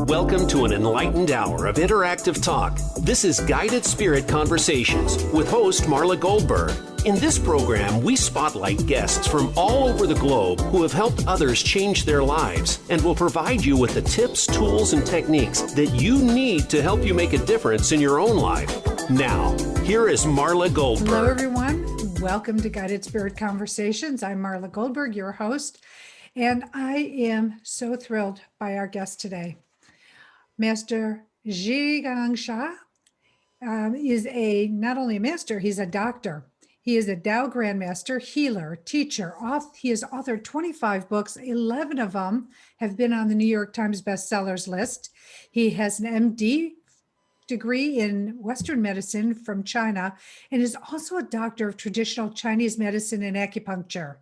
Welcome to an enlightened hour of interactive talk. This is Guided Spirit Conversations with host Marla Goldberrg. In this program, we spotlight guests from all over the globe who have helped others change their lives and will provide you with the tips, tools, and techniques that you need to help you make a difference in your own life. Now, here is Marla Goldberrg. Hello, everyone. Welcome to Guided Spirit Conversations. I'm Marla Goldberrg, your host, and I am so thrilled by our guest today. Master Zhi Gang Sha is not only a master, he's a doctor. He is a Tao grandmaster, healer, teacher. He has authored 25 books. 11 of them have been on the New York Times bestsellers list. He has an MD degree in Western medicine from China and is also a doctor of traditional Chinese medicine and acupuncture.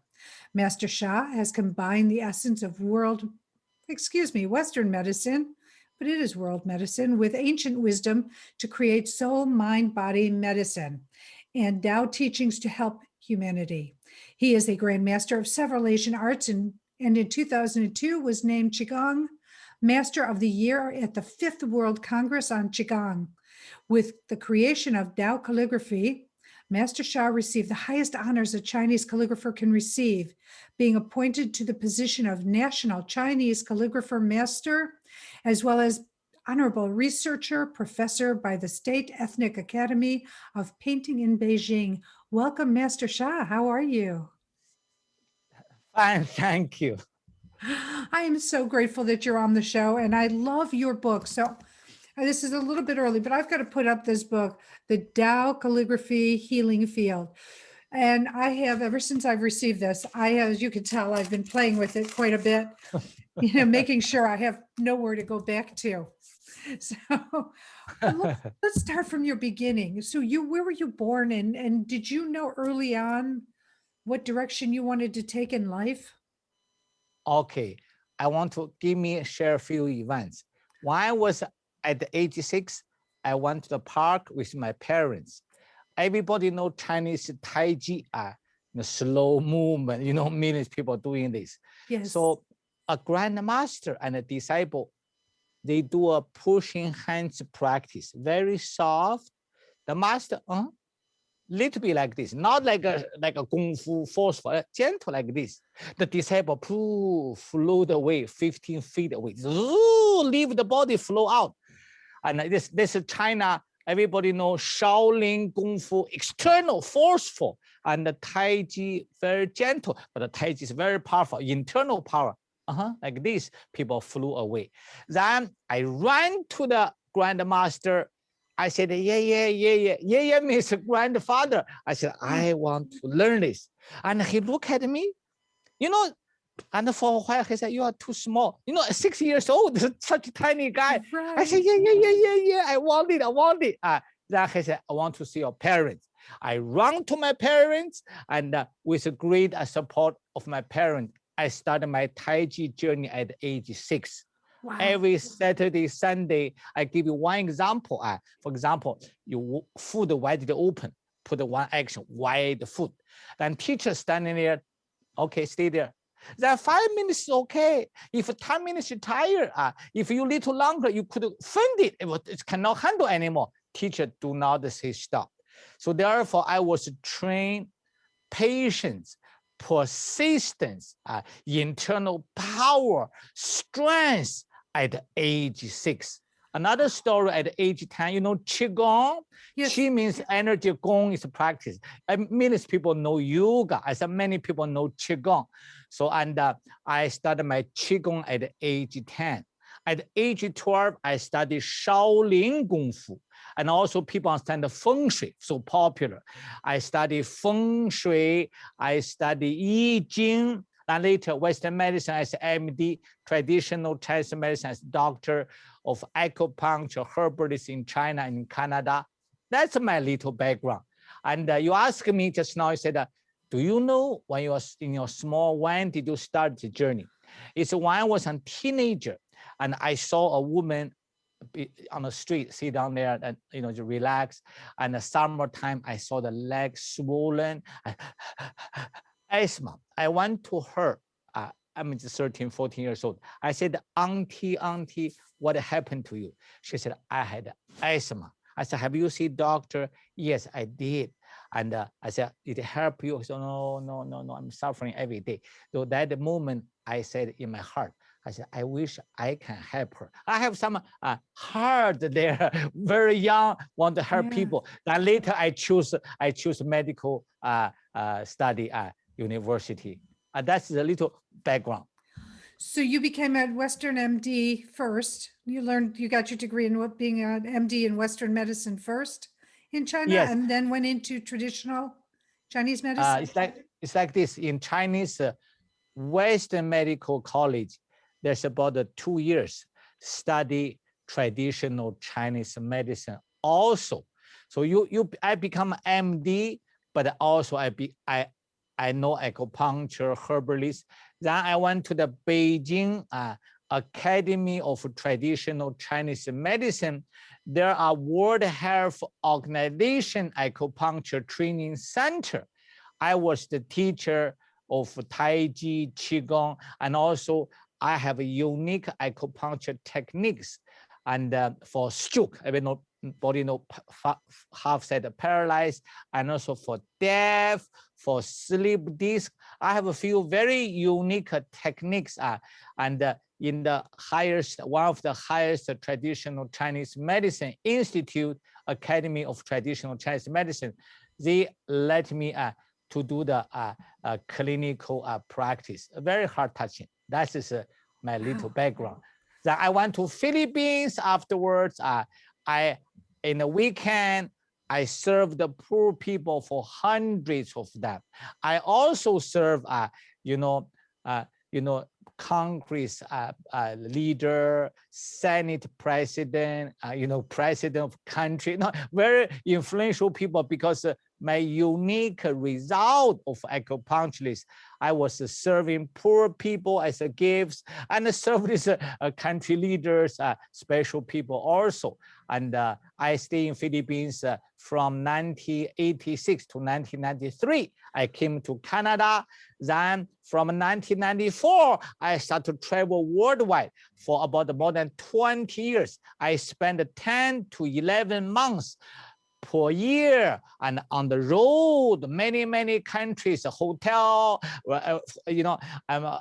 Master Sha has combined the essence of Western medicine, but it is world medicine, with ancient wisdom to create soul, mind, body medicine and Tao teachings to help humanity. He is a grandmaster of several Asian arts and in 2002 was named Qigong Master of the Year at the 5th World Congress on Qigong. With the creation of Tao Calligraphy, Master Sha received the highest honors a Chinese calligrapher can receive, being appointed to the position of National Chinese Calligrapher Master, as well as Honorable Researcher Professor by the State Ethnic Academy of Painting in Beijing. Welcome, Master Sha. How are you? Fine, thank you. I am so grateful that you're on the show, and I love your book. So this is a little bit early, but I've got to put up this book, The Tao Calligraphy Healing Field. And I have, ever since I've received this, as you can tell, I've been playing with it quite a bit, making sure I have nowhere to go back to. So let's start from your beginning. So where were you born, and did you know early on what direction you wanted to take in life? Okay, I want to share a few events. When I was at the age 6, I went to the park with my parents. Everybody know Chinese Tai Chi, the slow movement, millions of people doing this. Yes. So a grandmaster and a disciple, they do a pushing hands practice, very soft. The master, little bit like this, not like a kung fu forceful, gentle like this. The disciple float away 15 feet away, leave the body flow out. And this is China. Everybody knows Shaolin Kung Fu, external, forceful, and the Tai Chi very gentle, but the Tai Chi is very powerful, internal power. Like this, people flew away. Then I ran to the grandmaster. I said, yeah, means grandfather. I said, I want to learn this. And he looked at me, and for a while he said, you are too small. 6 years old, such a tiny guy. Right. I said, yeah, I want it. Then he said, I want to see your parents. I ran to my parents, and with the great support of my parents, I started my Tai Chi journey at age 6. Wow. Every Saturday, Sunday, I give you one example. For example, you foot widely open, put one action, wide foot. Then teacher standing there, okay, stay there. Then 5 minutes is okay. If 10 minutes you're tired, if you little longer, you could fend it. It cannot handle anymore. Teacher do not say stop. So therefore, I was trained patience, persistence, internal power, strength at age 6. Another story at age 10, Qigong. Yes. Qi means energy, Gong is practice. Millions of people know yoga, as many people know Qigong. So, I started my Qigong at age 10. At age 12, I studied Shaolin Kung Fu. And also people understand the feng shui, so popular. I studied feng shui, I studied I Ching, and later Western medicine as MD, traditional Chinese medicine as doctor of acupuncture, herbalist in China and in Canada. That's my little background. And you asked me just now, you said, do you know when you were in your small, when did you start the journey? It's when I was a teenager and I saw a woman on the street, sit down there and to relax. And the summertime, I saw the legs swollen, asthma. I went to her I'm just 13, 14 years old. I said, auntie, what happened to you? She said, I had asthma. I said, have you seen doctor? Yes, I did. And I said, did it help you? So no, I'm suffering every day. So that moment I said in my heart, I said, I wish I can help her. I have some heart there, very young, want to help people. Then later I choose medical study at university. That's the little background. So you became a Western MD first. You got your degree in being an MD in Western medicine first in China, Yes. and then went into traditional Chinese medicine. It's like this in Chinese Western medical college. There's about 2 years study traditional Chinese medicine also. So I become MD, but also I know acupuncture, herbalist. Then I went to the Beijing Academy of Traditional Chinese Medicine. There are World Health Organization acupuncture training center. I was the teacher of Tai Chi, Qigong, and also I have a unique acupuncture techniques. And for stroke, body half-set paralyzed, and also for deaf, for sleep disc. I have a few very unique techniques. And in the one of the highest traditional Chinese medicine institute, Academy of Traditional Chinese Medicine, they let me to do the clinical practice. Very hard touching. That is my little background. Then I went to Philippines afterwards. In the weekend, I served the poor people for hundreds of them. I also serve, Congress leader, Senate president, president of country, very influential people because my unique result of acupuncturist, I was serving poor people as a gifts and serve these country leaders, special people also. And I stay in Philippines from 1986 to 1993. I came to Canada. Then from 1994, I started to travel worldwide for about more than 20 years. I spent 10 to 11 months per year and on the road, many countries, hotel,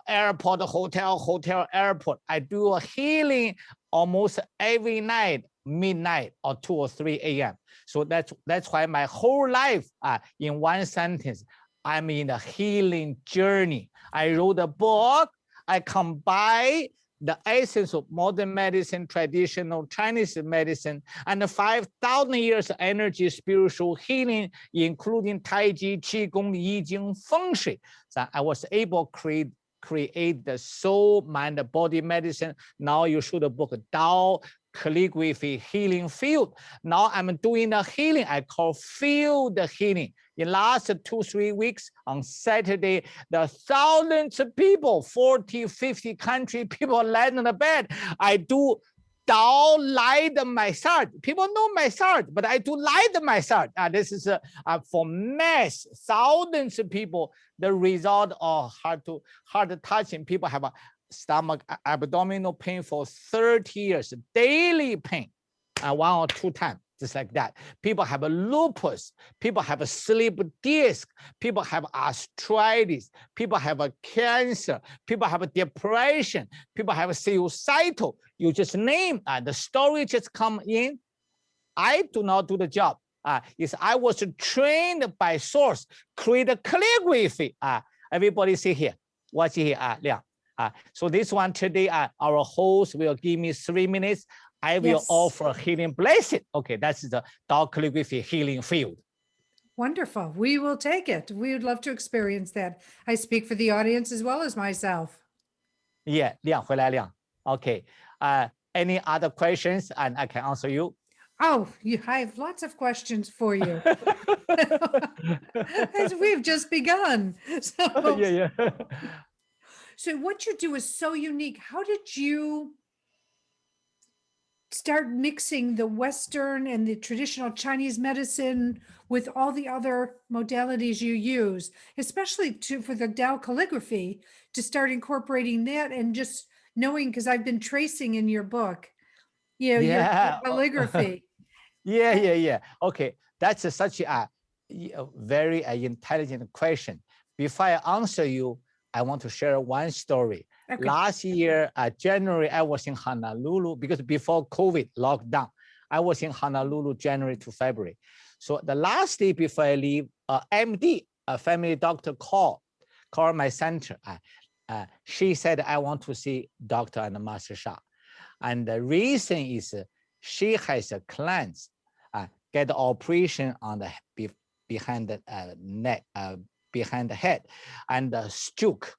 airport, hotel, airport. I do a healing almost every night, midnight or 2 or 3 a.m. So that's why my whole life, in one sentence, I'm in a healing journey. I wrote a book. I combine the essence of modern medicine, traditional Chinese medicine, and the 5,000 years of energy, spiritual healing, including Tai Chi, Qigong, I Ching, feng shui. So I was able to create the soul, mind, body medicine. Now you show the book Tao Calligraphy Healing Field. Now I'm doing the healing. I call field healing. In last 2-3 weeks on Saturday, the thousands of people, 40, 50 country people lying on the bed. I do Tao light massage. People know massage, but I do light massage. This is for mass, thousands of people. The result of hard touching. People have a stomach, abdominal pain for 30 years, daily pain, 1 or 2 times, just like that. People have a lupus, people have a sleep disc, people have arthritis, people have a cancer, people have a depression, people have a suicidal. You just name, the story just come in. I do not do the job. I was trained by source, create a calligraphy. Everybody see here, watch here, Liang. So this one today, our host will give me 3 minutes. I will offer healing blessing. Okay, that's the Tao Calligraphy healing field. Wonderful. We will take it. We would love to experience that. I speak for the audience as well as myself. Yeah, Liang, 回来亮. Okay. Any other questions? And I can answer you. Oh, I have lots of questions for you. As we've just begun. So, yeah. So what you do is so unique. How did you start mixing the Western and the traditional Chinese medicine with all the other modalities you use, especially for the Tao calligraphy, to start incorporating that and just knowing, because I've been tracing in your book, your Yeah. calligraphy. Yeah. Okay, that's such a very intelligent question. Before I answer you, I want to share one story. Okay. Last year, January, I was in Honolulu because before COVID lockdown, I was in Honolulu January to February. So the last day before I leave, MD, a family doctor, called my center. She said, I want to see Dr. and Master Sha. And the reason is she has a client get the operation on the behind the neck, behind the head, and the stroke.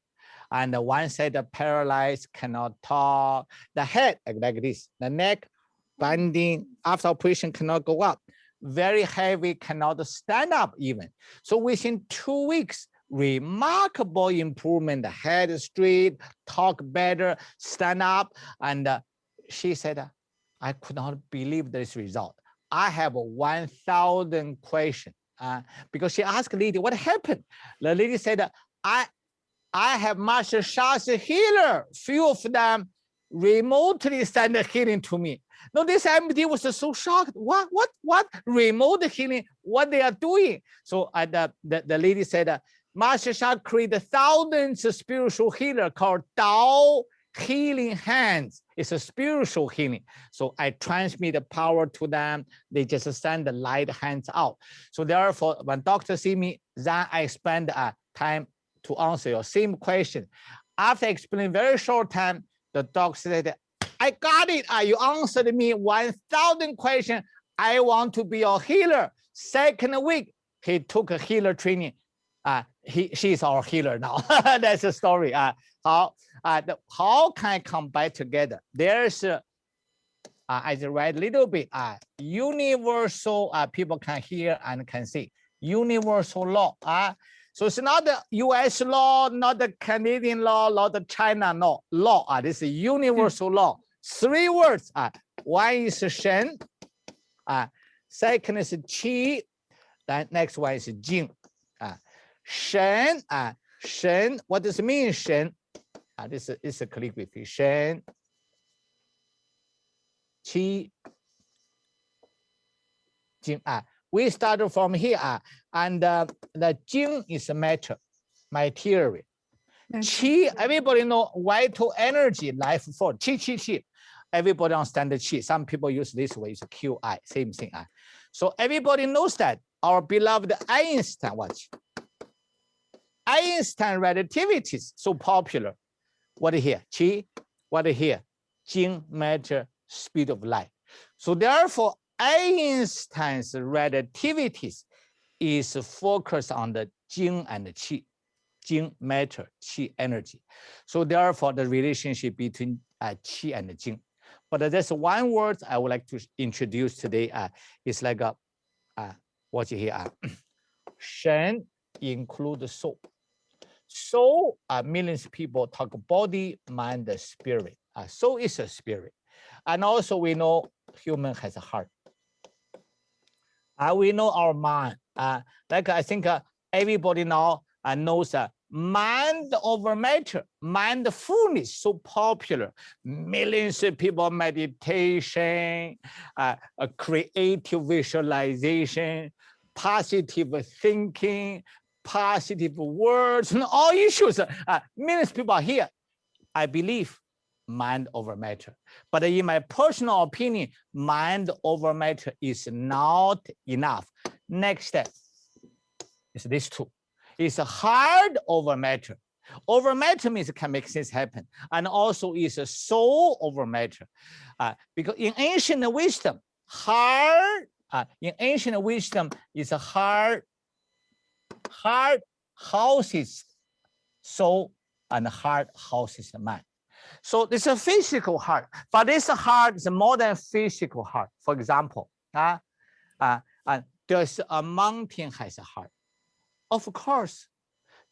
And one side paralyzed, cannot talk. The head like this, the neck bending after operation cannot go up. Very heavy, cannot stand up even. So within 2 weeks, remarkable improvement. The head straight, talk better, stand up. And she said, I could not believe this result. I have 1,000 questions because she asked the lady, what happened? The lady said, I have Master Sha's healer. Few of them remotely send healing to me. No, this MD was so shocked. What remote healing? What they are doing? So the lady said, Master Sha created thousands of spiritual healer called Tao healing hands. It's a spiritual healing. So I transmit the power to them. They just send the light hands out. So therefore, when doctor see me, then I spend time to answer your same question. After explaining very short time, the doctor said, I got it. You answered me 1,000 questions. I want to be your healer. Second week, he took a healer training. She's our healer now. That's the story. How can I combine together? There's, I read a little bit, universal, people can hear and can see. Universal law. So it's not the US law, not the Canadian law, not the China law. This is universal law. 3 words. One is Shen. Second is Qi. Then next one is Jing. Shen. Shen. What does it mean, Shen? This is a calligraphy. Shen. Qi. Jing. We started from here, and the Jing is a matter, material. Qi, everybody know vital energy, life force. Qi. Everybody understand the Qi. Some people use this way, it's a QI, same thing. So everybody knows that. Our beloved Einstein, watch. Einstein relativity is so popular. What here? Qi. What here? Jing, matter, speed of light. So therefore, Einstein's relativities is focused on the Jing and the Qi. Jing, matter, Qi, energy. So therefore, the relationship between Qi and Jing. But there's one word I would like to introduce today. It's like watch here. Shen include soul. Soul, millions of people talk body, mind, spirit. Soul is a spirit. And also we know human has a heart. We know our mind. Like I think everybody now knows mind over matter, mindfulness, so popular. Millions of people meditation, creative visualization, positive thinking, positive words, and all issues. Millions of people are here. I believe mind over matter. But in my personal opinion, mind over matter is not enough. Next step is this two. It's heart over matter. Over matter means it can make things happen. And also is a soul over matter. Because in ancient wisdom, heart, is a heart houses soul and heart houses the mind. So it's a physical heart, but this heart is more than physical heart. For example, does a mountain has a heart? Of course.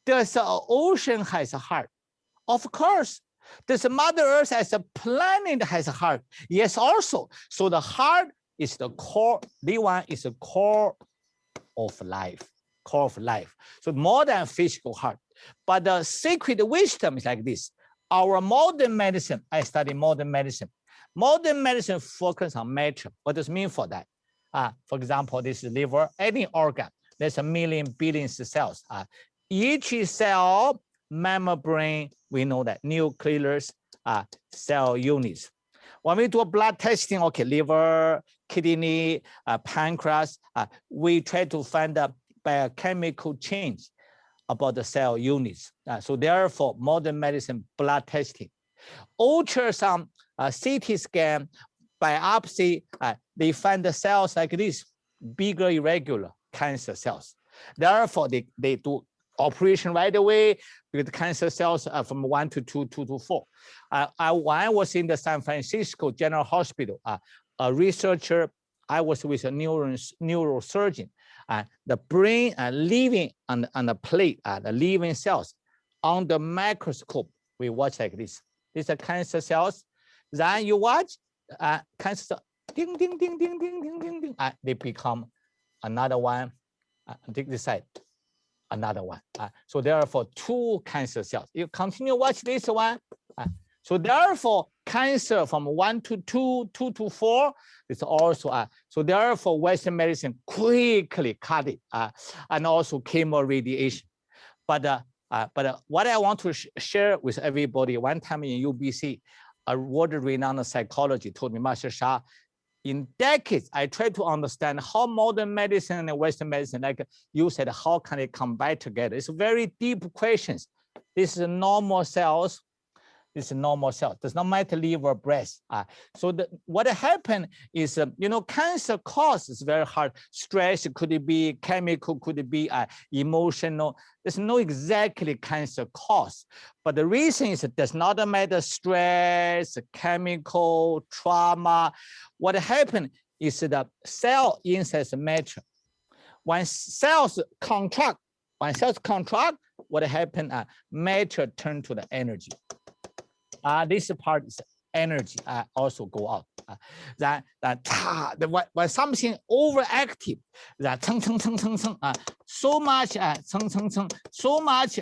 Does the ocean has a heart? Of course. Does Mother Earth as a planet has a heart? Yes, also. So the heart is the core. The one is the core of life. Core of life. So more than physical heart. But the sacred wisdom is like this. Our modern medicine, I study modern medicine. Modern medicine focus on matter. What does it mean for that? For example, this is liver, any organ. There's a million, billions of cells. Each cell, membrane, we know that, nucleus, cell units. When we do a blood testing, okay, liver, kidney, pancreas, we try to find a biochemical change about the cell units. So therefore, modern medicine blood testing. Ultrasound, CT scan, biopsy, they find the cells like this, bigger, irregular cancer cells. Therefore, they do operation right away with cancer cells from 1 to 2, 2 to 4. When I was in the San Francisco General Hospital, a researcher, I was with a neurosurgeon. The brain living on the plate, the living cells. On the microscope, we watch like this. These are cancer cells. Then you watch cancer cells, ding, ding, ding, ding, ding, ding, ding, ding. They become another one. Take this side, another one. So therefore, 2 cancer cells. You continue watch this one. So therefore, cancer from 1 to 2, 2 to 4 is also, so therefore Western medicine quickly cut it, and also chemo radiation. But what I want to share with everybody, one time in UBC, a world-renowned psychologist told me, Master Sha, in decades, I tried to understand how modern medicine and Western medicine, like you said, how can they combine together? It's very deep questions. This is normal cells. This is normal cell. Does not matter liver, breast. So what happened is, cancer cause is very hard. Stress, could it be chemical, could it be emotional? There's no exactly cancer cause. But the reason is it does not matter stress, chemical, trauma. What happened is the cell inside matter. When cells contract, what happened? Matter turn to the energy. This part is energy also go out. When something overactive, so much so much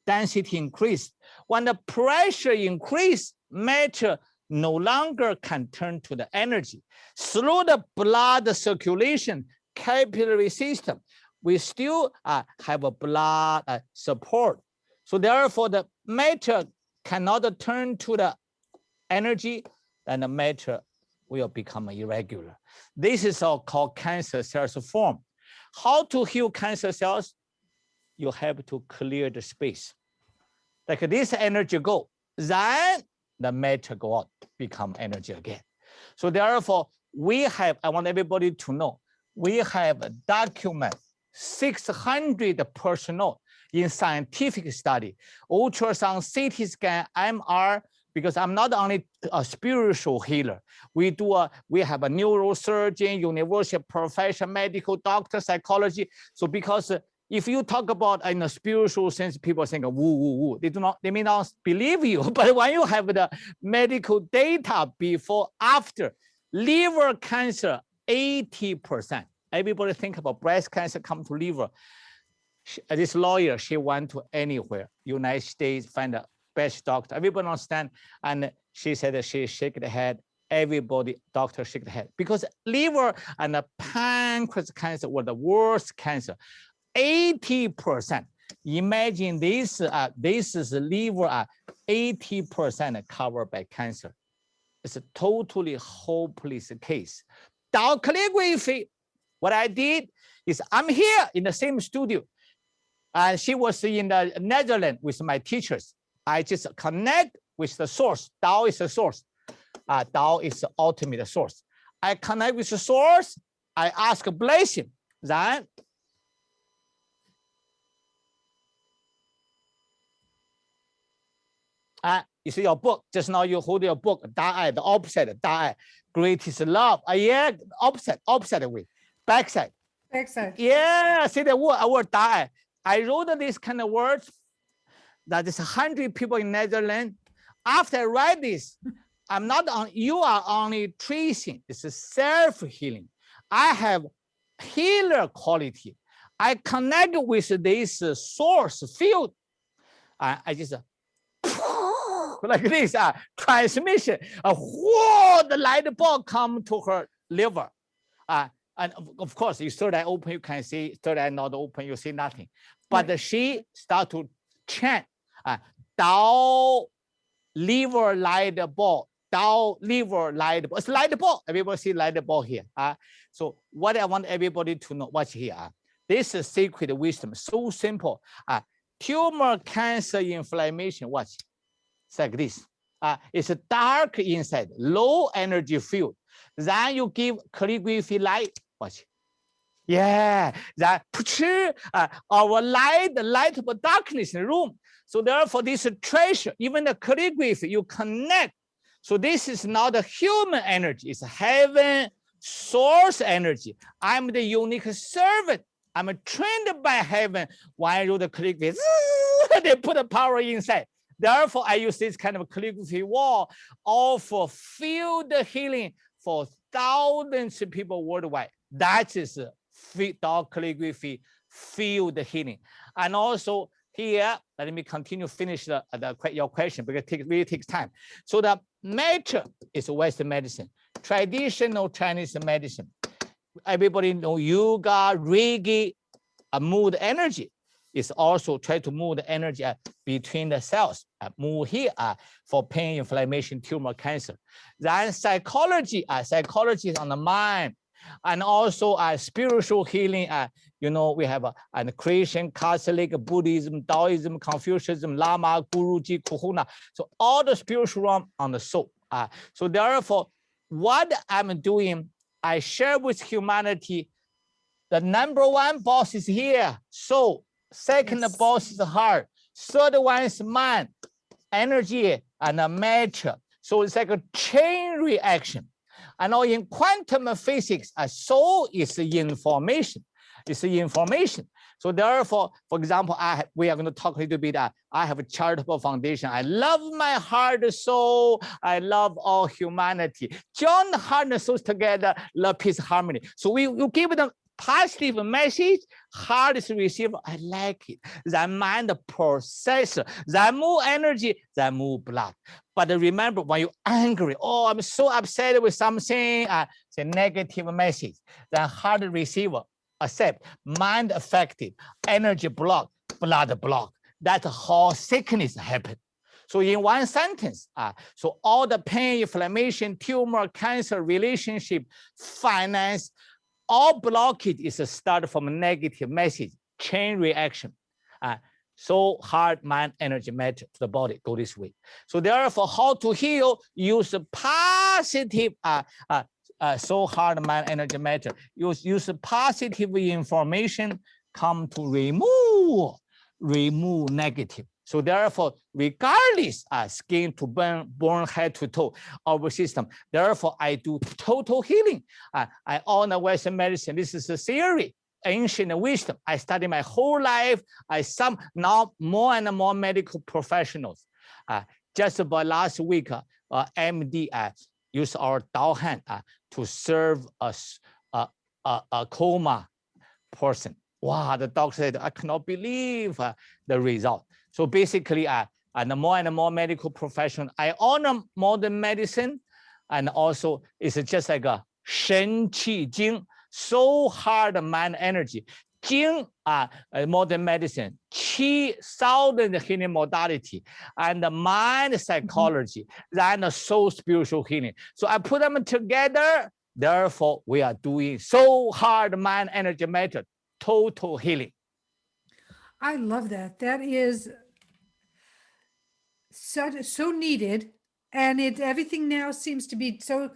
density increase. When the pressure increase, matter no longer can turn to the energy. Through the blood circulation, capillary system, we still have a blood support. So therefore, the matter cannot turn to the energy, and the matter will become irregular. This is all called cancer cells form. How to heal cancer cells? You have to clear the space. Like this energy go, then the matter go out, become energy again. So therefore, I want everybody to know, we have a document 600 personnel in scientific study, ultrasound, CT scan, MR, because I'm not only a spiritual healer. We have a neurosurgeon, university professor, medical doctor, psychology. So because if you talk about in a spiritual sense, people think woo, woo, woo. They may not believe you, but when you have the medical data before, after, liver cancer, 80%. Everybody think about breast cancer come to liver. This lawyer, she went to anywhere, United States, find the best doctor. Everybody understand. And she said that she shake the head. Everybody, doctor shake the head. Because liver and the pancreas cancer were the worst cancer. 80%. Imagine this is liver, 80% covered by cancer. It's a totally hopeless case. Tao Calligraphy, what I did is I'm here in the same studio. And she was in the Netherlands with my teachers. I just connect with the source. Tao is the source. Tao is the ultimate source. I connect with the source. I ask a blessing. Then you see your book. Just now you hold your book. Da, the opposite. Da, greatest love. Yeah, opposite way. Backside. Backside. Yeah, see the word da. I wrote this kind of words that is 100 people in Netherlands. After I write this, I'm not on, you are only tracing. It's a self-healing. I have healer quality. I connect with this source field. I just like this transmission. Whoa, the light bulb come to her liver. And of course, you third eye open, you can see. Third eye not open, you see nothing. But right. She start to chant, Tao liver light bulb. Tao liver light bulb. It's light bulb. Everybody see light bulb here. So what I want everybody to know, watch here. This is sacred wisdom, so simple. Tumor, cancer, inflammation, watch. It's like this. It's a dark inside, low energy field. Then you give calligraphy light, watch. Yeah, that our light of darkness in the room. So therefore, this treasure, even the calligraphy, you connect. So this is not a human energy, it's a heaven source energy. I'm the unique servant. I'm trained by heaven. When I wrote the calligraphy, they put the power inside. Therefore, I use this kind of calligraphy wall, all for field healing for thousands of people worldwide. That is Tao calligraphy field healing. And also here, let me continue finish your question because it really takes time. So the matter is Western medicine, traditional Chinese medicine. Everybody know yoga, Reiki, mood energy is also try to move the energy between the cells, move here for pain, inflammation, tumor, cancer. Then psychology, psychology is on the mind, and also spiritual healing. We have Christian, Catholic, Buddhism, Taoism, Confucianism, Lama, Guruji, Kahuna. So all the spiritual realm on the soul. So therefore, what I'm doing, I share with humanity. The number one boss is here, soul. Second yes. Boss is heart. Third one is mind, energy, and matter. So it's like a chain reaction. And now in quantum physics, a soul is information. It's information. So therefore, for example, we are going to talk a little bit. I have a charitable foundation. I love my heart and soul. I love all humanity. Join the heart and soul together, love, peace, harmony. So we give them positive message, heart is receiver, I like it. That mind processor, that move energy, that move blood. But remember, when you're angry, oh, I'm so upset with something, it's a negative message. Then heart receiver, accept, mind affected, energy block, blood block. That's how sickness happens. So in one sentence, so all the pain, inflammation, tumor, cancer, relationship, finance, all blockage is a start from a negative message, chain reaction. So heart, mind, energy, matter to the body go this way. So therefore, how to heal? Use positive, so heart, mind, energy, matter. Use positive information, come to remove negative. So therefore, regardless, skin to burn, head to toe, our system. Therefore, I do total healing. I honor Western medicine. This is a theory, ancient wisdom. I study my whole life. Now more and more medical professionals. Just about last week, MD used our Tao hand to serve a coma person. Wow, the doctor said, I cannot believe the result. So basically, and more medical professionals, I honor modern medicine, and also it's just like a Shen Qi Jing, so hard mind energy. Jing, modern medicine, Qi, southern healing modality, and the mind psychology, then the soul spiritual healing. So I put them together. Therefore, we are doing so hard mind energy method, total healing. I love that. That is so needed, and everything now seems to be so,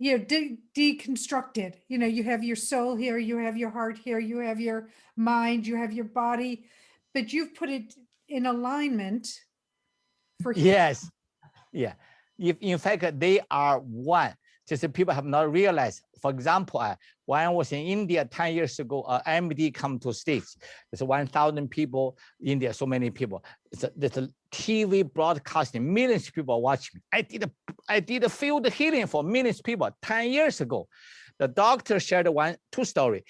deconstructed. You have your soul here, you have your heart here, you have your mind, you have your body, but you've put it in alignment for yes, yeah. In fact, they are one. Just people have not realized. For example, when I was in India 10 years ago, MD come to States. There's 1,000 people, India, so many people. There's TV broadcasting, millions of people watch me. I did a field healing for millions of people 10 years ago. The doctor shared two stories.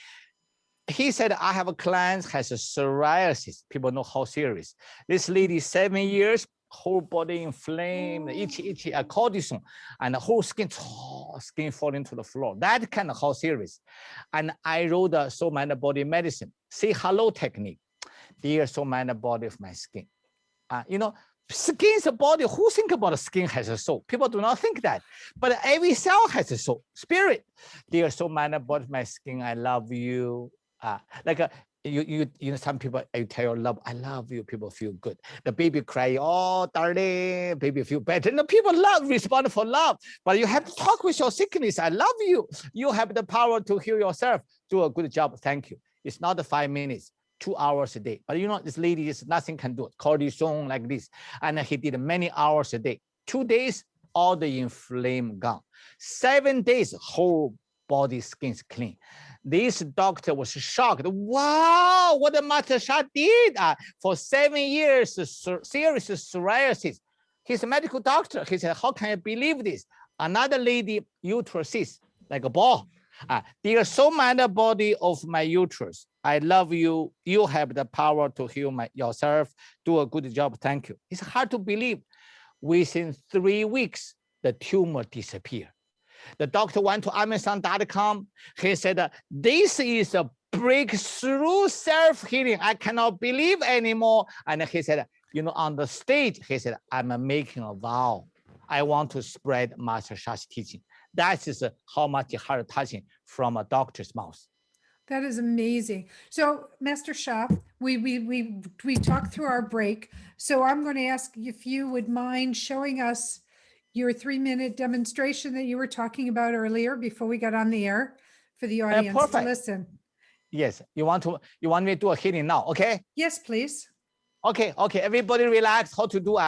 He said, I have a client has a psoriasis. People know how serious. This lady, 7 years, whole body inflamed, itchy, cortisone, and the whole skin falling to the floor. That kind of how serious. And I wrote a soul, mind, body medicine. Say hello technique. Dear soul, mind, body of my skin. You know, skin is a body. Who think about the skin has a soul? People do not think that. But every cell has a soul, spirit. Dear soul, mind, body of my skin, I love you. You know, some people, you tell your love, I love you, people feel good. The baby cry, oh, darling, baby feel better. No, people respond for love, but you have to talk with your sickness. I love you. You have the power to heal yourself. Do a good job. Thank you. It's not 5 minutes, 2 hours a day. But you know, this lady is nothing can do it. Cortisone like this. And he did many hours a day. 2 days, all the inflamed gone. 7 days, whole body skin's clean. This doctor was shocked. Wow, what the Master Sha did for 7 years, serious psoriasis. He's a medical doctor. He said, how can I believe this? Another lady, uterus, like a ball. Dear soul, mind, body of my uterus, I love you. You have the power to heal yourself. Do a good job. Thank you. It's hard to believe. Within 3 weeks, the tumor disappeared. The doctor went to Amazon.com. He said, this is a breakthrough self-healing. I cannot believe anymore. And he said, you know, on the stage, he said, I'm making a vow. I want to spread Master Sha's teaching. That is how much heart touching from a doctor's mouth. That is amazing. So, Master Sha, we talked through our break. So I'm going to ask if you would mind showing us your 3-minute demonstration that you were talking about earlier before we got on the air for the audience to listen. Yes, you want me to do a healing now, okay? Yes, please. Okay, everybody relax. How to do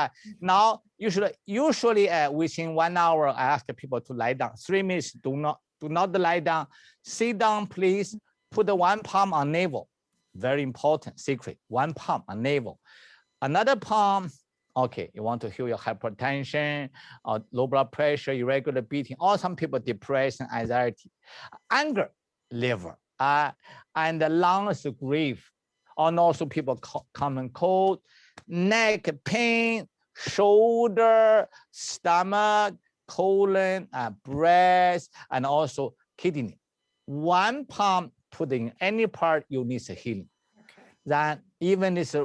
now? Usually within 1 hour, I ask people to lie down. 3 minutes, do not lie down. Sit down, please. Put the one palm on navel. Very important secret. One palm on navel. Another palm. Okay, you want to heal your hypertension, low blood pressure, irregular beating, or some people depression, anxiety, anger, liver, and the lungs, grief, and also people common cold, neck pain, shoulder, stomach, colon, breast, and also kidney. One palm put in any part you need a healing. Then even if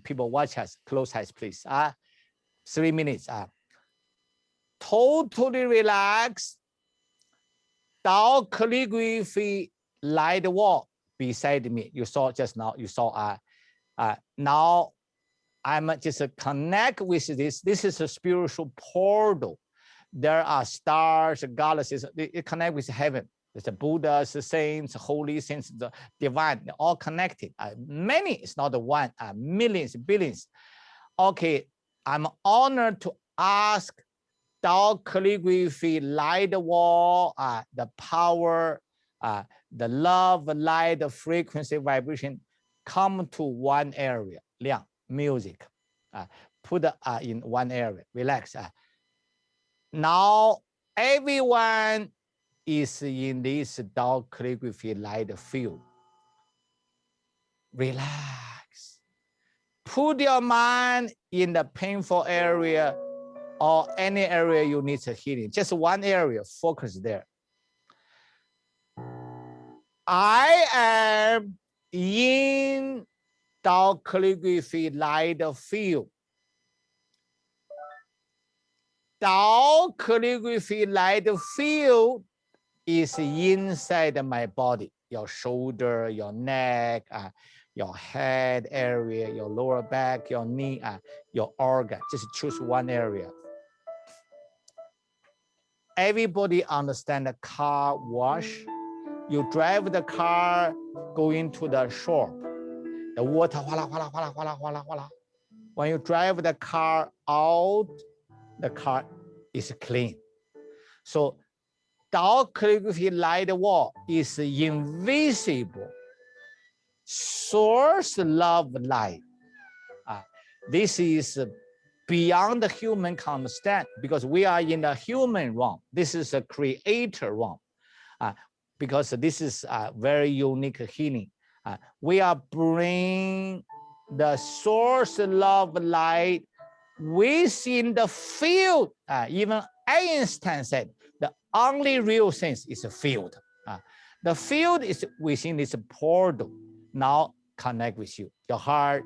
people watch us, close eyes, please. 3 minutes. Totally relax. Tao Calligraphy light wall beside me. You saw just now. You saw. Now I'm just connect with this. This is a spiritual portal. There are stars, galaxies. It connect with heaven. There's the Buddhas, the saints, holy saints, the divine, they're all connected. Many, it's not the one, millions, billions. Okay, I'm honored to ask Tao Calligraphy light wall, the power, the love, light, the frequency, vibration, come to one area, liang, music. Put in one area, relax. Now, everyone is in this Tao Calligraphy light field. Relax. Put your mind in the painful area or any area you need to healing. Just one area, focus there. I am in Tao Calligraphy light field. Tao Calligraphy light field is inside my body, your shoulder, your neck, your head area, your lower back, your knee, your organ. Just choose one area. Everybody understand the car wash. You drive the car, go into the shore. The water, wala, wala, wala, wala, wala, wala. When you drive the car out, the car is clean. So Tao Calligraphy light wall is invisible source love light. This is beyond the human can understand, because we are in the human realm. This is a creator realm, because this is a very unique healing. We are bringing the source love light within the field. Even Einstein said the only real sense is a field. The field is within this portal. Now connect with you, your heart,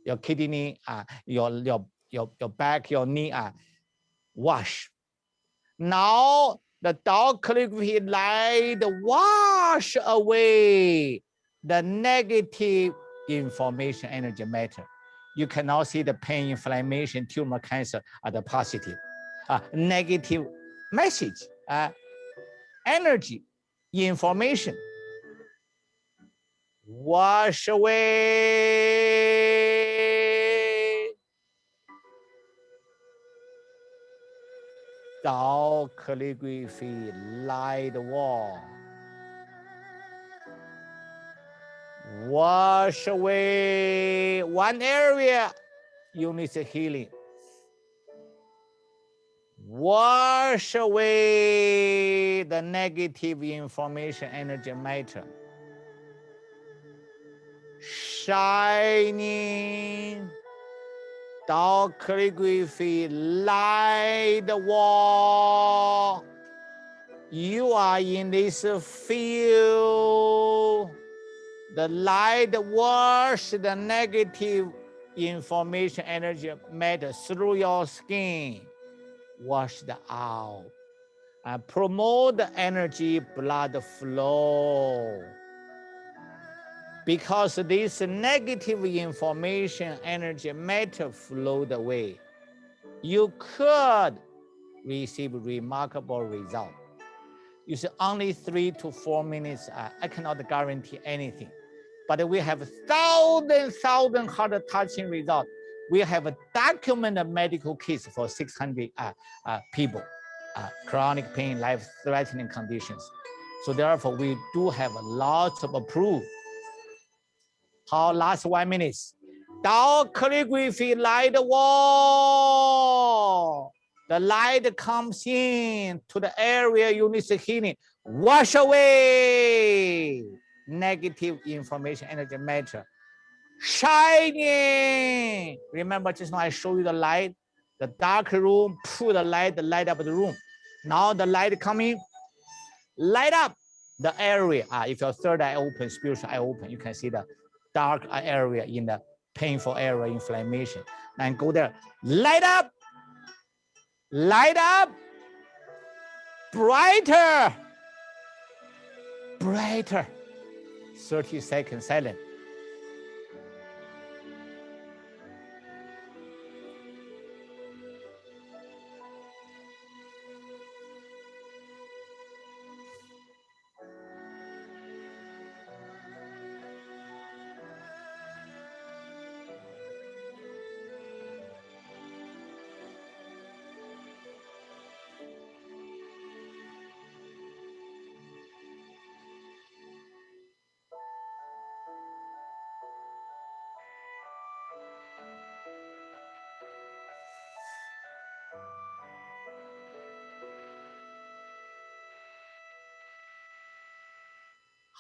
your kidney, your back, your knee, wash. Now the Tao Calligraphy light wash away the negative information, energy, matter. You can now see the pain, inflammation, tumor, cancer are the positive. Negative message, energy, information, wash away. Tao Calligraphy light wall. Wash away one area, you need healing. Wash away the negative information, energy, matter. Shining Tao Calligraphy light wall. You are in this field. The light wash the negative information, energy, matter through your skin. Wash it out. And promote the energy blood flow. Because this negative information, energy, matter flowed away, you could receive remarkable result. You see, only 3 to 4 minutes. I cannot guarantee anything, but we have thousand heart touching results. We have a documented medical case for 600 people, chronic pain, life-threatening conditions. So therefore, we do have lots of proof. How last 1 minute? Tao Calligraphy light wall. The light comes in to the area you need healing. Wash away negative information, energy, matter. Shining. Remember just now I showed you the light, the dark room, pull the light up the room. Now the light coming, light up the area. If your third eye open, spiritual eye open, you can see the dark area in the painful area, inflammation. And go there, light up, brighter, brighter. 30 seconds silent.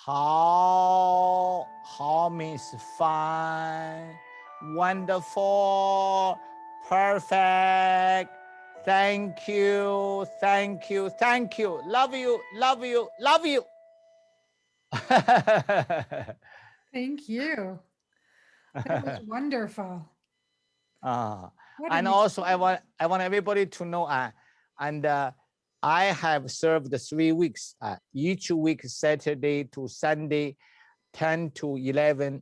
How means fine, wonderful, perfect. Thank you, thank you, thank you. Love you, love you, love you. Thank you. That was wonderful. And also I want everybody to know, I have served 3 weeks, each week, Saturday to Sunday, 10 to 11,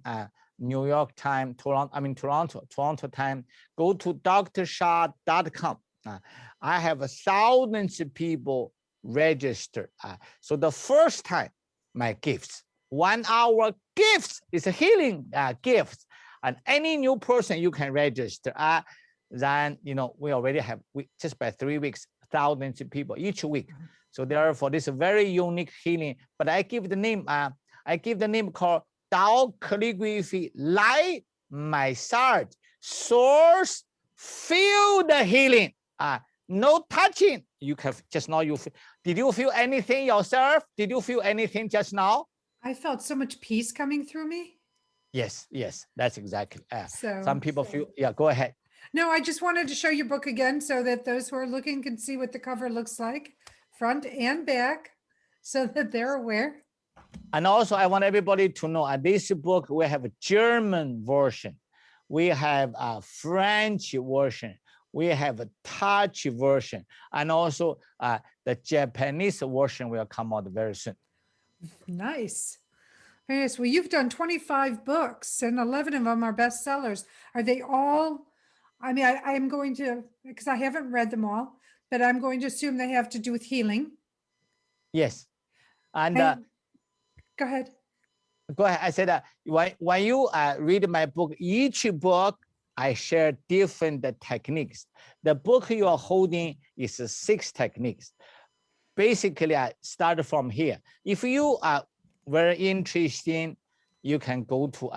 New York time, Toronto time. Go to drsha.com. I have thousands of people registered. So the first time, my gifts, 1 hour gifts is a healing gifts. And any new person you can register. Then, we already have, just by 3 weeks, thousands of people each week. So therefore, this is a very unique healing. But I give the name, called Tao Calligraphy Light Massage Source feel the healing. No touching. You can just now did you feel anything yourself? Did you feel anything just now? I felt so much peace coming through me. Yes, that's exactly. So some people feel, yeah, go ahead. no, I just wanted to show your book again so that those who are looking can see what the cover looks like, front and back, so that they're aware. And also I want everybody to know this book, we have a German version. We have a French version. We have a Dutch version. And also the Japanese version will come out very soon. Nice. Very nice. Well, you've done 25 books and 11 of them are bestsellers. Are they all, I mean, I'm going to, because I haven't read them all, but I'm going to assume they have to do with healing. Yes. And go ahead. Go ahead. I said when you read my book, each book I share different techniques. The book you are holding is 6 techniques. Basically, I start from here. If you are very interested, you can go to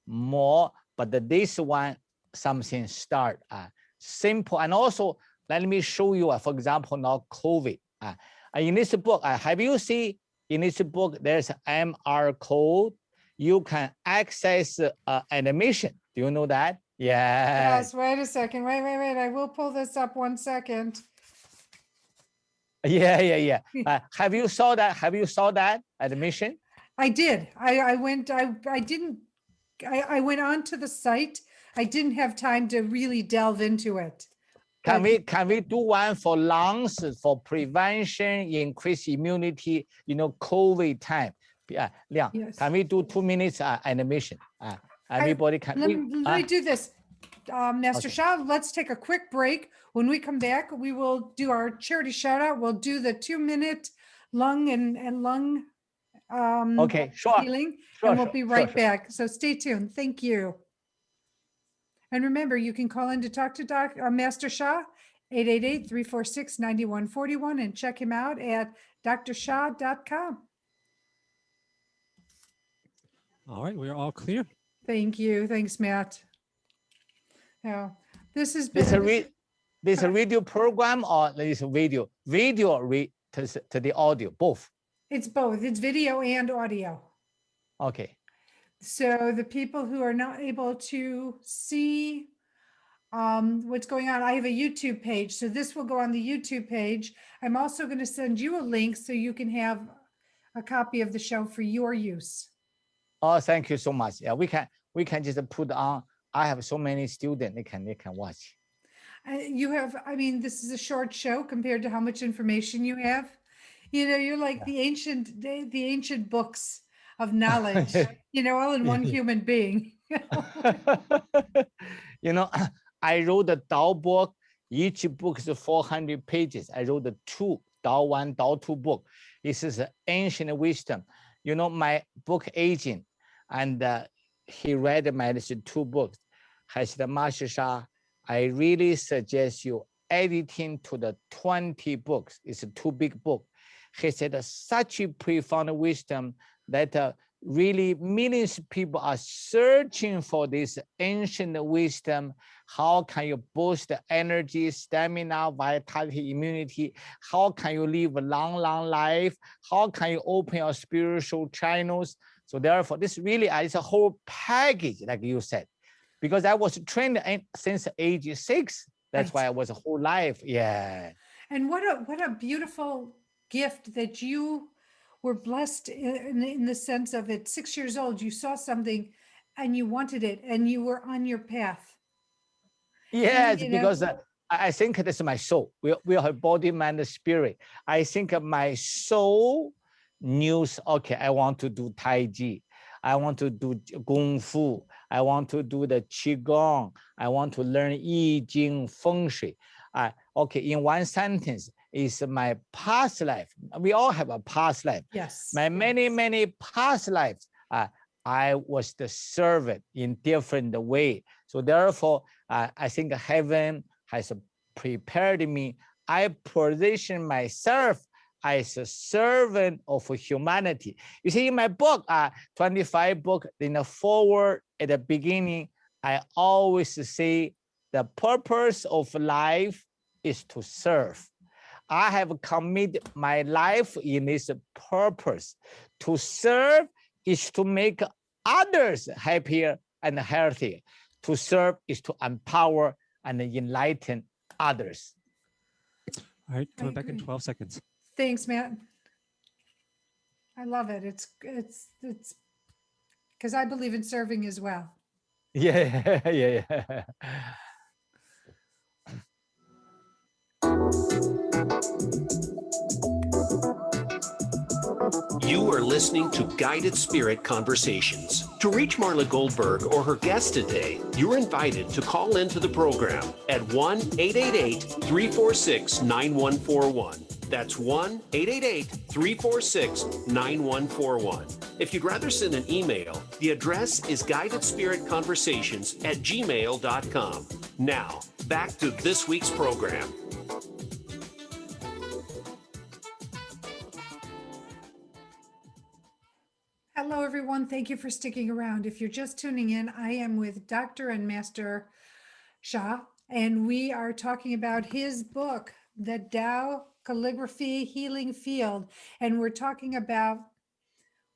more. But this one, something start simple. And also, let me show you, for example, now COVID. In this book, have you seen in this book, there's an MR code. You can access animation. Do you know that? Yeah. Yes, wait a second. Wait. I will pull this up 1 second. Yeah. Have you saw that? Have you saw that animation? I did. I went on to the site. I didn't have time to really delve into it. Can we do one for lungs, for prevention, increase immunity, COVID time? Yeah, Liang, Yes. Can we do 2 minutes animation? Everybody can. Let me do this. Master Sha, let's take a quick break. When we come back, we will do our charity shout out. We'll do the 2-minute lung and lung okay, sure. healing, Sure, and we'll sure, be right sure. back. So stay tuned. Thank you. And remember, you can call in to talk to Master Sha, 888-346-9141, and check him out at drsha.com. All right, we're all clear. Thank you. Thanks, Matt. Yeah, this is This a video program or this video to the audio, both? It's both. It's video and audio. Okay. So the people who are not able to see what's going on, I have a YouTube page. So this will go on the YouTube page. I'm also going to send you a link so you can have a copy of the show for your use. Oh, thank you so much. Yeah, we can just put on. I have so many students, they can watch. You have, I mean, this is a short show compared to how much information you have. You're like the ancient books of knowledge, all in one human being. I wrote the Tao book. Each book is 400 pages. I wrote the 2 Tao 1, Tao 2 book. This is ancient wisdom. My book agent, and he read my 2 books. I said, Master Sha, I really suggest you editing to the 20 books. It's a 2 big book. He said, such a profound wisdom that really millions of people are searching for this ancient wisdom. How can you boost the energy, stamina, vitality, immunity? How can you live a long life? How can you open your spiritual channels? So therefore, this really is a whole package, like you said, because I was trained since age 6. That's why I was a whole life. Yeah. And what a beautiful gift that you were blessed in the sense of at 6 years old, you saw something and you wanted it and you were on your path. Yes, because I think that's my soul. We have body, mind, spirit. I think my soul knew, okay, I want to do Tai Chi. I want to do Kung Fu. I want to do the Qigong. I want to learn I Ching, feng shui. Okay, in one sentence, is my past life. We all have a past life. Yes. My many past lives, I was the servant in different way. So therefore, I think heaven has prepared me. I position myself as a servant of humanity. You see, in my book, 25 book, in the forward at the beginning, I always say The purpose of life is to serve. I have committed my life in this purpose. To serve is to make others happier and healthier. To serve is to empower and enlighten others. All right, coming I back in agree. 12 seconds. Thanks, Matt. I love it. It's because I believe in serving as well. Yeah. You are listening to Guided Spirit Conversations. To reach Marla Goldberrg or her guest today, you're invited to call into the program at 1-888-346-9141. That's 1-888-346-9141. If you'd rather send an email, the address is guidedspiritconversations@gmail.com. Now, back to this week's program. Hello, everyone. Thank you for sticking around. If you're just tuning in, I am with Dr. and Master Sha, and we are talking about his book, The Tao Calligraphy Healing Field. And we're talking about,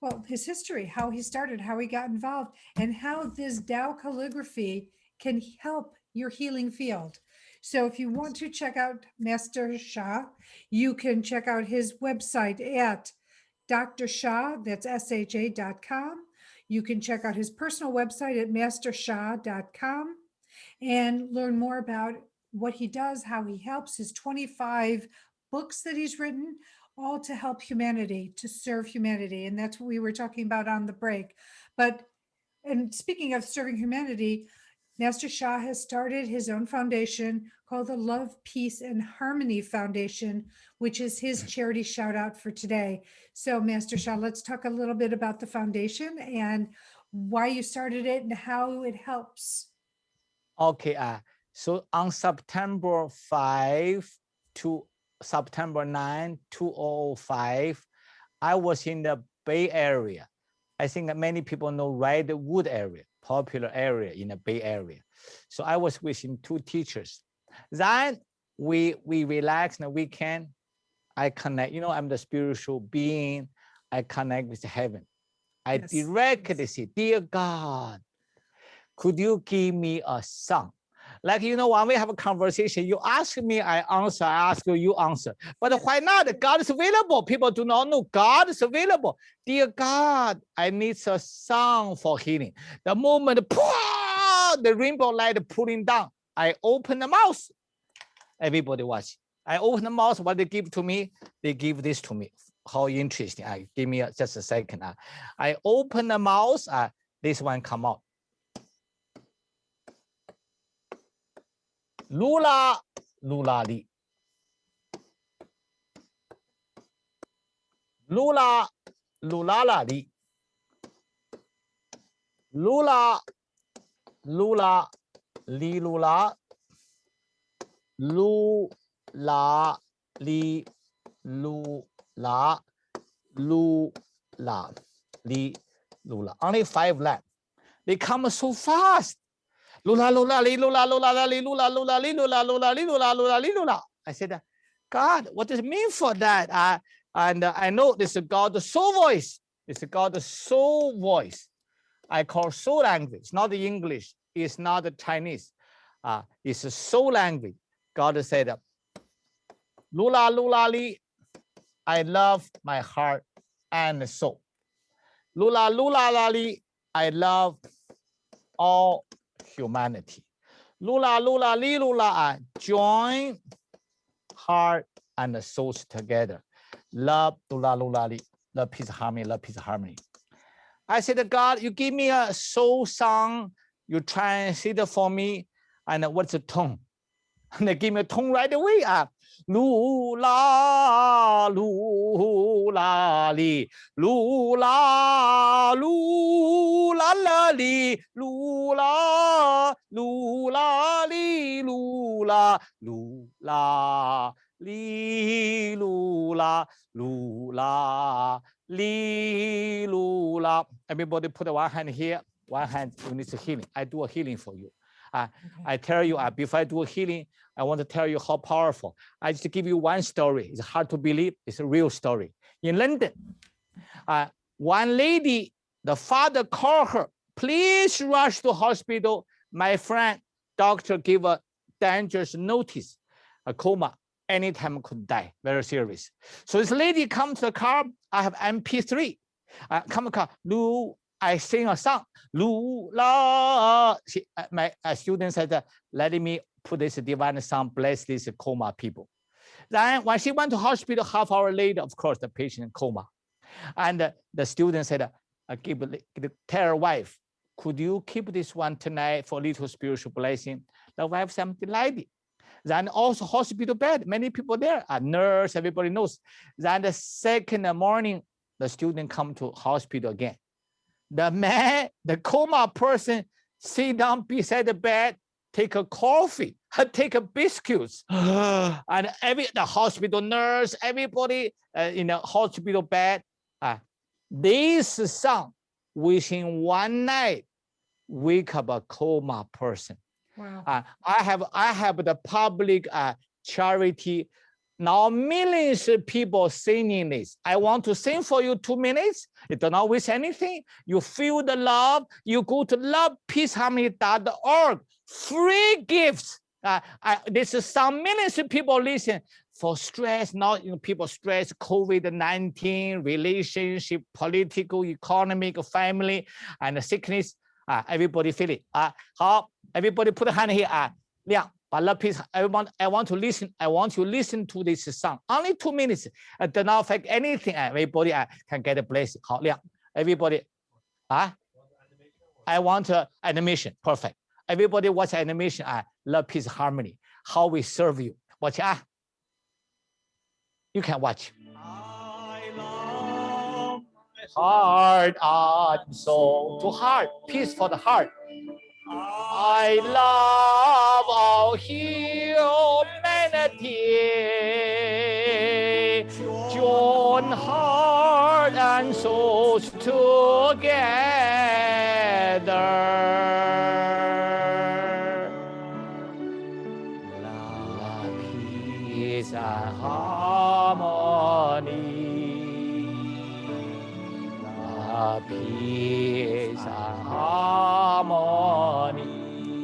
well, his history, how he started, how he got involved, and how this Tao calligraphy can help your healing field. So if you want to check out Master Sha, you can check out his website at Dr. Sha, that's SHA.com. You can check out his personal website at mastersha.com and learn more about what he does, how he helps, his 25 books that he's written, all to help humanity, to serve humanity. And that's what we were talking about on the break. And speaking of serving humanity, Master Sha has started his own foundation called the Love, Peace, and Harmony Foundation, which is his charity shout out for today. So Master Sha, let's talk a little bit about the foundation and why you started it and how it helps. Okay, so on September 5 to September 9, 2005, I was in the Bay Area. I think that many people know Redwood area, popular area in the Bay Area. So I was with two teachers. Then we relax on the weekend. I connect, I'm the spiritual being. I connect with heaven. I directly say, dear God, could you give me a song? Like, when we have a conversation, you ask me, I answer, I ask you, you answer. But why not? God is available. People do not know God is available. Dear God, I need a song for healing. The moment, the rainbow light pulling down, I open the mouth. Everybody watch. I open the mouth, what they give to me, they give this to me. How interesting. Give me just a second. I open the mouth, this one come out. Lula, lula li. Lula, lula la li. Lula, lula, li lula. Lula, li, lula, lula, li, lula. Only 5 left. They come so fast. Lula, lula, li, lula, lula, li, lula, lula, li, lula, lula, li, lula, lula, li, lula. I said, God, what does it mean for that? And I know this is God's soul voice. It's God's soul voice. I call soul language, not the English. It's not the Chinese. It's a soul language. God said, lula, lula, li, I love my heart and soul. Lula, lula, li, I love all humanity. Lula, lula, li, lula, join heart and souls together. Love, lula, lula, li, love, peace, harmony, love, peace, harmony. I said, God, you give me a soul song, you translate it for me, and what's the tone? And they give me a tone right away. Lula, lula, li, lula, lula, la, li, lula, lula, li, lula, lula, li, lula, lula, li, lula. Everybody put one hand here, one hand, you need to healing. I do a healing for you. I tell you, before I do healing, I want to tell you how powerful. I just give you one story. It's hard to believe. It's a real story. In London, one lady, the father called her, please rush to hospital. My friend, doctor gave a dangerous notice, a coma, anytime could die, very serious. So this lady comes to the car, I have MP3. Come car, Lu, I sing a song, Lu la. My student said, let me put this divine song, bless these coma people. Then when she went to hospital, half hour later, of course, the patient in coma. And the student said, tell her wife, could you keep this one tonight for a little spiritual blessing? The wife said, delighted. Then also hospital bed, many people there, a nurse, everybody knows. Then the second morning, the student come to hospital again. The man, the coma person, sit down beside the bed, take a coffee, take a biscuits, and the hospital nurse, everybody in the hospital bed. This song, within one night, wake up a coma person. Wow. I have the public charity. Now millions of people singing this. I want to sing for you 2 minutes. You do not wish anything. You feel the love. You go to lovepeaceharmony.org. Free gifts. This is some millions of people listen for stress. Now people stress, COVID-19, relationship, political, economic, family, and sickness. Everybody feel it. How? Everybody put a hand here. Love peace. I want to listen. I want you to listen to this song. Only 2 minutes. Do not affect anything. Everybody can get a blessing. Everybody. I want animation. Perfect. Everybody watch animation. Love peace harmony. How we serve you. Watch. You can watch. I love my heart and soul. To heart. Peace for the heart. I love all humanity. Join heart and souls together. Love, peace, and harmony. Love, peace, and harmony.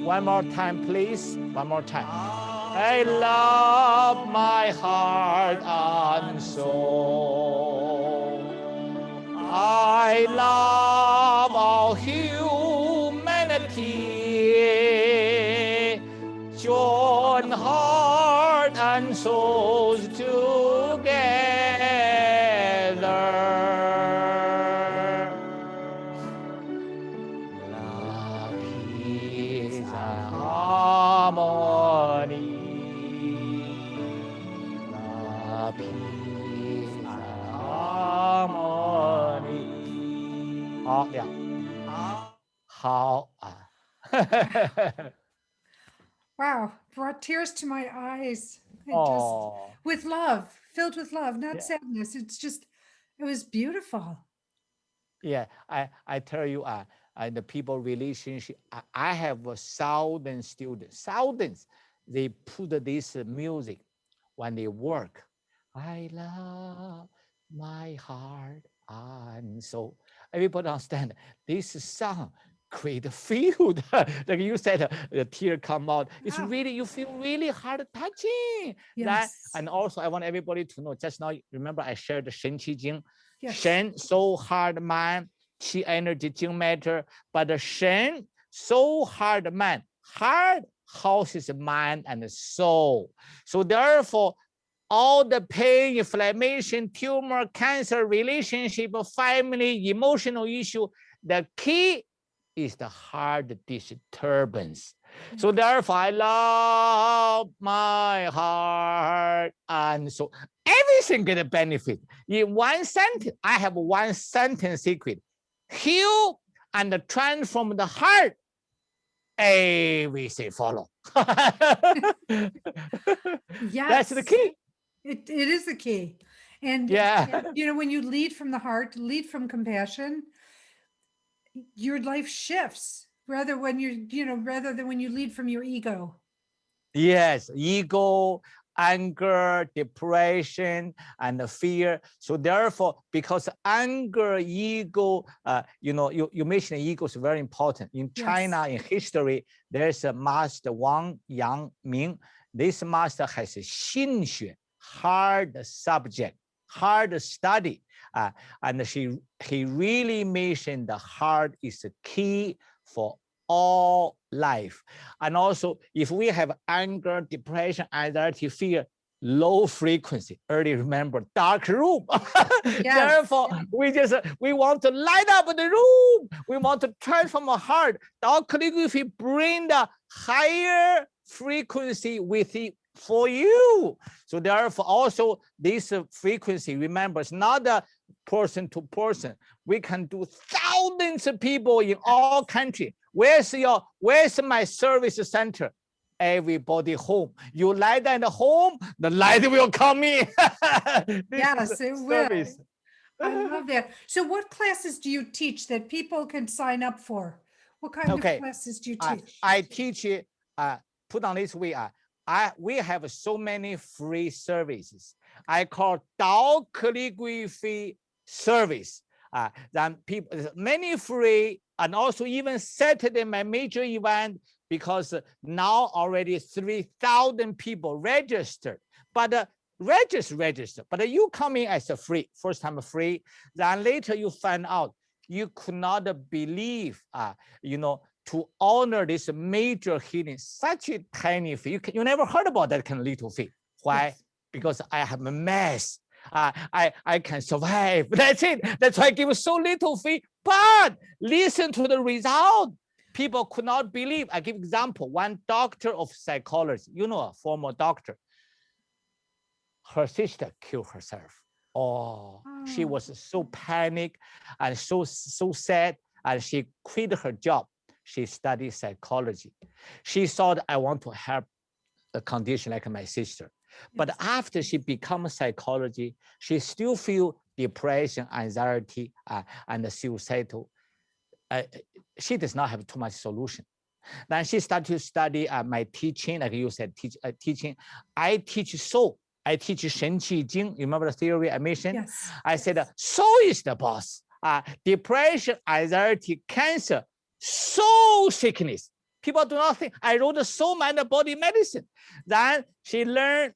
One more time, please. One more time. I love my heart and soul. I love all humanity. Join heart and souls together. Harmony, peace, harmony. How? Wow, brought tears to my eyes. Just with love, filled with love, not sadness. It was beautiful. Yeah, I tell you, the people relationship. I have 1,000 students. Thousands. They put this music when they work. I love my heart and soul. Everybody understand this song create a field. Like you said, the tear come out. It's really, you feel really heart touching. Yes. And also I want everybody to know, just now, remember I shared the Shen Qi Jing. Yes. Shen, soul, heart, mind. Qi, energy, Jing, matter. But the Shen, soul, heart, mind. Heart houses mind and soul. So therefore, all the pain, inflammation, tumor, cancer, relationship, family, emotional issue, the key is the heart disturbance. So therefore, I love my heart and soul. Everything get a benefit. In one sentence, I have one sentence secret. Heal and transform the heart. Everything follow. Yes. That's the key. It is the key. And, when you lead from the heart, lead from compassion, your life shifts rather than when you lead from your ego. Yes, ego, anger, depression, and the fear. So therefore, because anger, ego, you mentioned ego is very important. In China, in history, there's a master Wang Yang-ming. This master has a 心学, hard subject, hard study. And he really mentioned the heart is the key for all life. And also, if we have anger, depression, anxiety, fear, low frequency, early remember, dark room. Therefore, we want to light up the room. We want to transform our heart. Tao calligraphy bring the higher frequency with it for you. So therefore, also this frequency, remember, it's not a person to person. We can do thousands of people in all countries. Where's my service center? Everybody home. You light in the home, the light will come in. Yes, it will. I love that. So what classes do you teach that people can sign up for? What kind of classes do you teach? I teach, put on this way, we have so many free services. I call Tao Calligraphy service. Then people, many free, and also even Saturday, my major event, because now already 3,000 people registered. But register, but you come in as a free, first time free. Then later you find out you could not believe, to honor this major healing, such a tiny fee. You never heard about that kind of little fee. Why? Yes. Because I have a mass. I can survive. That's it. That's why I give so little fee. But listen to the result. People could not believe. I give example. One doctor of psychology, a former doctor, her sister killed herself. She was so panicked and so sad, and she quit her job. She studied psychology. She thought, I want to help a condition like my sister. But after she becomes psychology, she still feel depression, anxiety, and suicidal. She does not have too much solution. Then she started to study my teaching, like you said, teaching. I teach soul. I teach Shen Qi Jing. Remember the theory I mentioned? Yes. I said, soul is the boss. Depression, anxiety, cancer, soul sickness. People do not think. I wrote the soul, mind, and body medicine. Then she learned,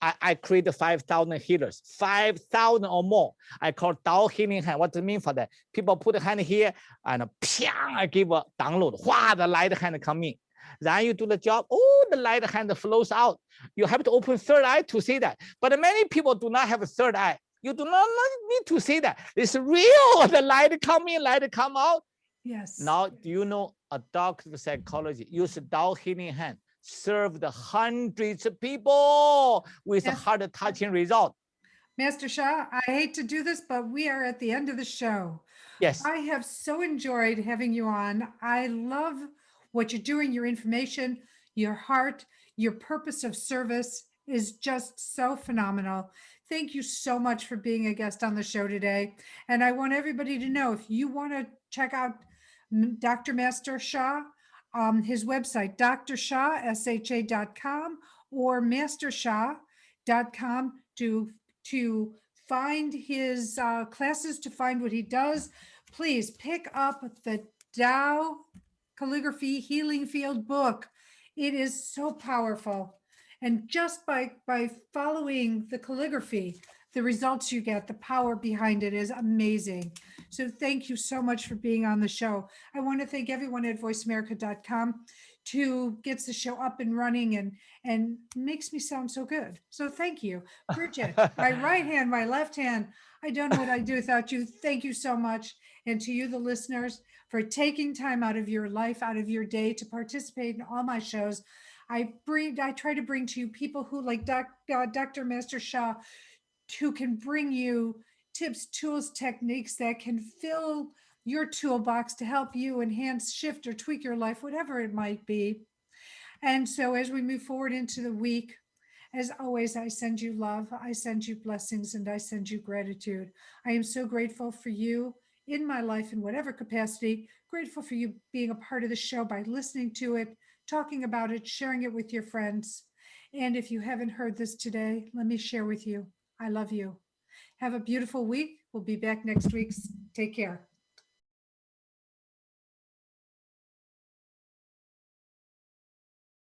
I created 5,000 healers, 5,000 or more. I call Tao healing hand. What does it mean for that? People put a hand here and I give a download. The light hand come in. Then you do the job. The light hand flows out. You have to open third eye to see that. But many people do not have a third eye. You do not need to see that. It's real. The light come in, light come out. Yes. Now, do you know a doctor of psychology use a Tao healing hand, served hundreds of people with a heart-touching result? Master Sha, I hate to do this, but we are at the end of the show. Yes. I have so enjoyed having you on. I love what you're doing, your information, your heart, your purpose of service is just so phenomenal. Thank you so much for being a guest on the show today. And I want everybody to know, if you want to check out Dr. Master Sha, his website, drsha.com or mastersha.com to find his classes, to find what he does. Please pick up the Tao Calligraphy Healing Field book. It is so powerful. And just by following the calligraphy, the results you get, the power behind it is amazing. So thank you so much for being on the show. I want to thank everyone at voiceamerica.com who gets the show up and running and makes me sound so good. So thank you. Bridget, my right hand, my left hand, I don't know what I'd do without you. Thank you so much. And to you, the listeners, for taking time out of your life, out of your day to participate in all my shows. I try to bring to you people who, like Dr. Master Sha, who can bring you tips, tools, techniques that can fill your toolbox to help you enhance, shift, or tweak your life, whatever it might be. And so as we move forward into the week, as always, I send you love, I send you blessings, and I send you gratitude. I am so grateful for you in my life in whatever capacity. grateful for you being a part of the show by listening to it, talking about it, sharing it with your friends. And if you haven't heard this today, let me share with you. I love you. Have a beautiful week. We'll be back next week. Take care.